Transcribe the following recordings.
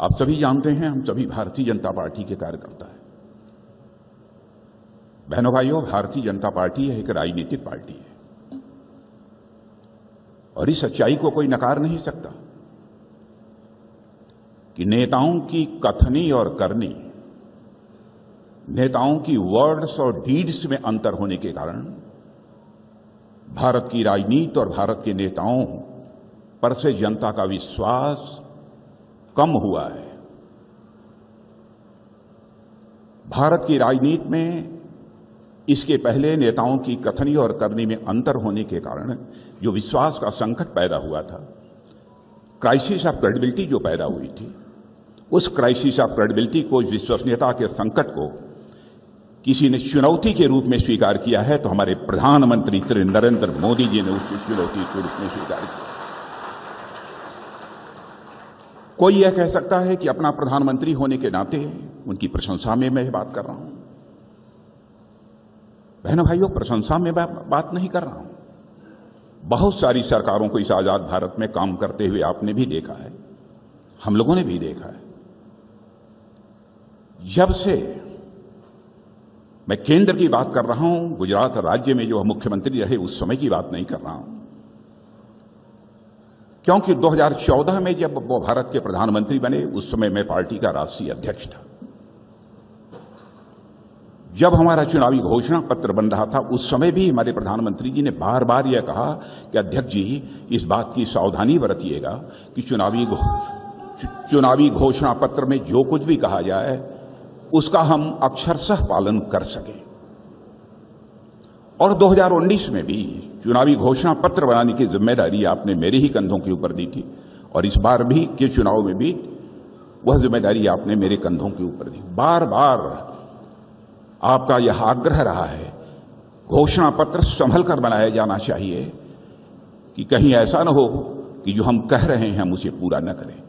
आप सभी जानते हैं, हम सभी भारतीय जनता पार्टी के कार्यकर्ता हैं। बहनों भाइयों, भारतीय जनता पार्टी एक राजनीतिक पार्टी है और इस सच्चाई को कोई नकार नहीं सकता कि नेताओं की कथनी और करनी, नेताओं की वर्ड्स और डीड्स में अंतर होने के कारण भारत की राजनीति और भारत के नेताओं पर से जनता का विश्वास कम हुआ है। भारत की राजनीति में इसके पहले नेताओं की कथनी और करनी में अंतर होने के कारण जो विश्वास का संकट पैदा हुआ था, क्राइसिस ऑफ क्रेडिबिलिटी जो पैदा हुई थी, उस क्राइसिस ऑफ क्रेडिबिलिटी को, विश्वसनीयता के संकट को किसी ने चुनौती के रूप में स्वीकार किया है, तो हमारे प्रधानमंत्री श्री नरेंद्र मोदी जी ने उस चुनौती के रूप में स्वीकार किया। कोई यह कह सकता है कि अपना प्रधानमंत्री होने के नाते उनकी प्रशंसा में मैं बात कर रहा हूं। बहनों भाइयों, प्रशंसा में बात नहीं कर रहा हूं। बहुत सारी सरकारों को इस आजाद भारत में काम करते हुए आपने भी देखा है, हम लोगों ने भी देखा है। जब से मैं केंद्र की बात कर रहा हूं, गुजरात राज्य में जो मुख्यमंत्री रहे उस समय की बात नहीं कर रहा हूं, क्योंकि 2014 में जब वो भारत के प्रधानमंत्री बने उस समय मैं पार्टी का राष्ट्रीय अध्यक्ष था। जब हमारा चुनावी घोषणा पत्र बन रहा था उस समय भी हमारे प्रधानमंत्री जी ने बार बार यह कहा कि अध्यक्ष जी, इस बात की सावधानी बरतिएगा कि चुनावी घोषणा पत्र में जो कुछ भी कहा जाए उसका हम अक्षरशः पालन कर सकें। और 2019 में भी चुनावी घोषणा पत्र बनाने की जिम्मेदारी आपने मेरे ही कंधों के ऊपर दी थी और इस बार भी के चुनाव में भी वह जिम्मेदारी आपने मेरे कंधों के ऊपर दी। बार बार आपका यह आग्रह रहा है, घोषणा पत्र संभल कर बनाया जाना चाहिए कि कहीं ऐसा न हो कि जो हम कह रहे हैं हम उसे पूरा न करें।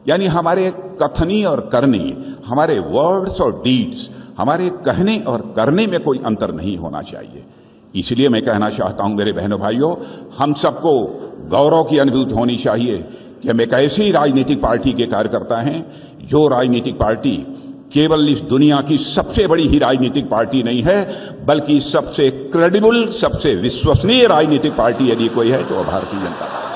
यानी हमारे कथनी और करनी, हमारे वर्ड्स और डीड्स, हमारे कहने और करने में कोई अंतर नहीं होना चाहिए। इसलिए मैं कहना चाहता हूं मेरे बहनों भाइयों, हम सबको गौरव की अनुभूति होनी चाहिए कि हम एक ऐसी राजनीतिक पार्टी के कार्यकर्ता हैं जो राजनीतिक पार्टी केवल इस दुनिया की सबसे बड़ी ही राजनीतिक पार्टी नहीं है, बल्कि सबसे क्रेडिबल, सबसे विश्वसनीय राजनीतिक पार्टी यदि कोई है तो वह भारतीय जनता पार्टी।